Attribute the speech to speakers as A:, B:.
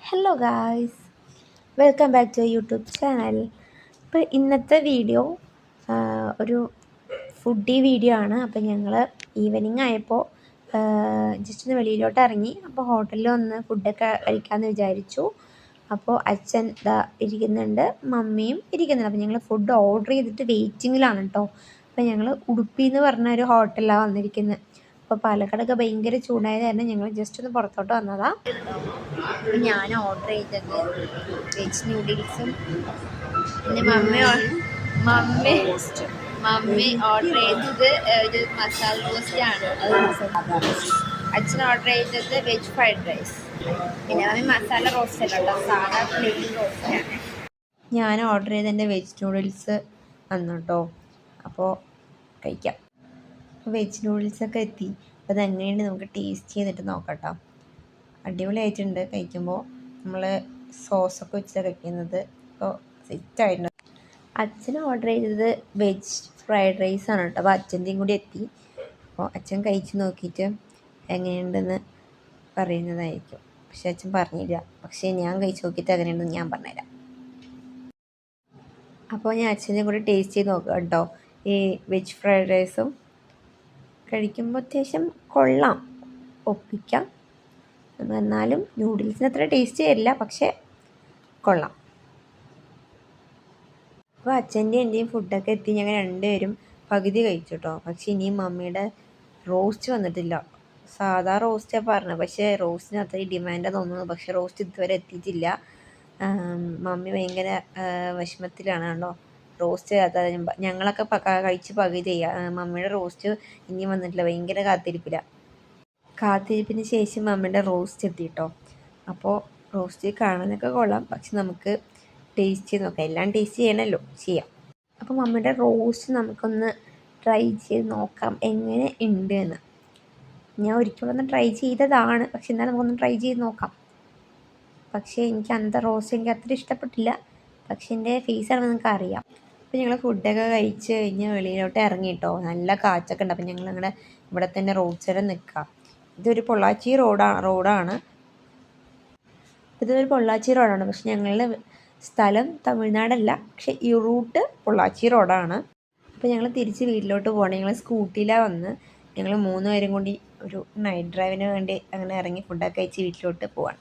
A: Hello guys, welcome back to YouTube channel. ഇപ്പോൾ ഇന്നത്തെ video ഒരു ഫുഡി വീഡിയോ ആണ്. അപ്പോൾ ഞങ്ങൾ ഈവനിങ് ആയപ്പോൾ ജസ്റ്റ് ഒന്ന് വെളിയിലോട്ട് ഇറങ്ങി. അപ്പോൾ ഹോട്ടലിൽ വന്ന് ഫുഡൊക്കെ കഴിക്കാമെന്ന് വിചാരിച്ചു. അപ്പോൾ അച്ഛൻ ഇരിക്കുന്നുണ്ട്, മമ്മിയും ഇരിക്കുന്നുണ്ട്. അപ്പോൾ ഞങ്ങൾ ഫുഡ് ഓർഡർ ചെയ്തിട്ട് വെയിറ്റിങ്ങിലാണ് കേട്ടോ. അപ്പോൾ ഞങ്ങൾ ഉടുപ്പി എന്ന് പറഞ്ഞ ഒരു ഹോട്ടലിലാണ് വന്നിരിക്കുന്നത്. അപ്പോൾ പാലക്കാടൊക്കെ ഭയങ്കര ചൂടായത് കാരണം ഞങ്ങൾ ജസ്റ്റ് ഒന്ന് പുറത്തോട്ട് വന്നതാണ്. ഞാൻ ഓർഡർ ചെയ്തത് വെജ് നൂഡിൽസും, പിന്നെ മമ്മി ഓർഡർ ചെയ്തത് ഒരു മസാല റോസ്റ്റാണ്. അച്ഛൻ ഓർഡർ ചെയ്തത് വെജ് ഫ്രൈഡ് റൈസ്. പിന്നെ മമ്മി മസാല റോസ്റ്റ് അല്ല കേട്ടോ, സാധാ പ്ലെയിൻ റോസ്റ്റാണ്. ഞാൻ ഓർഡർ ചെയ്തതിൻ്റെ വെജ് നൂഡിൽസ് വന്നു കേട്ടോ. അപ്പോൾ കഴിക്കാം. വെജ് നൂഡിൽസൊക്കെ എത്തി. അപ്പോൾ അതെങ്ങനെയുണ്ട് നമുക്ക് ടേസ്റ്റ് ചെയ്തിട്ട് നോക്കാം കേട്ടോ. അടിപൊളിയായിട്ടുണ്ട്. കഴിക്കുമ്പോൾ നമ്മൾ സോസൊക്കെ വെച്ചാണ് കഴിക്കുന്നത്. അപ്പോൾ സെറ്റായിട്ടുണ്ട്. അച്ഛൻ ഓർഡർ ചെയ്തത് വെജ് ഫ്രൈഡ് റൈസാണ് കേട്ടോ. അപ്പോൾ അച്ഛൻ്റെയും കൂടി എത്തി. അപ്പോൾ അച്ഛൻ കഴിച്ച് നോക്കിയിട്ട് എങ്ങനെയുണ്ടെന്ന് പറയുന്നതായിരിക്കും. പക്ഷെ അച്ഛൻ പറഞ്ഞില്ല. പക്ഷേ ഞാൻ കഴിച്ച് നോക്കിയിട്ട് എങ്ങനെയുണ്ടെന്ന് ഞാൻ പറഞ്ഞുതരാം. അപ്പോൾ ഞാൻ അച്ഛൻ്റെ കൂടി ടേസ്റ്റ് ചെയ്ത് നോക്കാം കേട്ടോ. ഈ വെജ് ഫ്രൈഡ് റൈസും കഴിക്കുമ്പോൾ അത്യാവശ്യം കൊള്ളാം, ഒപ്പിക്കാം. എന്നാലും നൂഡിൽസിന് അത്ര ടേസ്റ്റ് വരില്ല, പക്ഷേ കൊള്ളാം. അപ്പോൾ അച്ഛൻ്റെയും എൻ്റെയും ഫുഡൊക്കെ എത്തി. ഞങ്ങൾ രണ്ടുപേരും പകുതി കഴിച്ചു കേട്ടോ. പക്ഷേ ഇനിയും മമ്മിയുടെ റോസ്റ്റ് വന്നിട്ടില്ല. സാധാ റോസ്റ്റാണ് പറഞ്ഞത്, പക്ഷേ റോസ്റ്റിന് അത്രയും ഡിമാൻഡാണ് തോന്നുന്നു. പക്ഷേ റോസ്റ്റ് ഇതുവരെ എത്തിയിട്ടില്ല. മമ്മി ഭയങ്കര വിഷമത്തിലാണ് കേട്ടോ. റോസ്റ്റ് ഞങ്ങളൊക്കെ കഴിച്ച് പകുതി ചെയ്യുക. മമ്മിയുടെ റോസ്റ്റ് ഇനിയും വന്നിട്ടില്ല. ഭയങ്കര കാത്തിരിപ്പിന് ശേഷം മമ്മിയുടെ റോസ്റ്റ് എത്തി കേട്ടോ. അപ്പോൾ റോസ്റ്റ് കാണാനൊക്കെ കൊള്ളാം, പക്ഷെ നമുക്ക് ടേസ്റ്റ് ചെയ്ത് നോക്കാം. എല്ലാം ടേസ്റ്റ് ചെയ്യണമല്ലോ, ചെയ്യാം. അപ്പോൾ മമ്മിയുടെ റോസ്റ്റ് നമുക്കൊന്ന് ട്രൈ ചെയ്ത് നോക്കാം എങ്ങനെ ഉണ്ട് എന്ന്. ഞാൻ ഒരിക്കലൊന്ന് ട്രൈ ചെയ്തതാണ്, പക്ഷെ എന്നാലും നമുക്കൊന്ന് ട്രൈ ചെയ്ത് നോക്കാം. പക്ഷേ എനിക്ക് അന്നത്തെ റോസ്റ്റ് എനിക്ക് അത്ര ഇഷ്ടപ്പെട്ടില്ല. പക്ഷെ എൻ്റെ ഫേസാണ് നിങ്ങൾക്ക് അറിയാം. അപ്പോൾ ഞങ്ങൾ ഫുഡൊക്കെ കഴിച്ച് കഴിഞ്ഞ് വെളിയിലോട്ട് ഇറങ്ങി കേട്ടോ. നല്ല കാറ്റൊക്കെ ഉണ്ട്. അപ്പോൾ ഞങ്ങൾ ഇവിടെ തന്നെ റോഡ് സൈഡിൽ നിൽക്കാം. ഇതൊരു പൊള്ളാച്ചി റോഡാണ്. പക്ഷെ ഞങ്ങളുടെ സ്ഥലം തമിഴ്നാടല്ല, പക്ഷെ ഈ റൂട്ട് പൊള്ളാച്ചി റോഡാണ്. അപ്പോൾ ഞങ്ങൾ തിരിച്ച് വീട്ടിലോട്ട് പോകണം. ഞങ്ങൾ സ്കൂട്ടിയിലാണ് വന്ന്. ഞങ്ങൾ 3 പേരും കൂടി ഒരു നൈറ്റ് ഡ്രൈവിന് വേണ്ടി അങ്ങനെ ഇറങ്ങി ഫുഡൊക്കെ കഴിച്ച് വീട്ടിലോട്ട് പോവാണ്.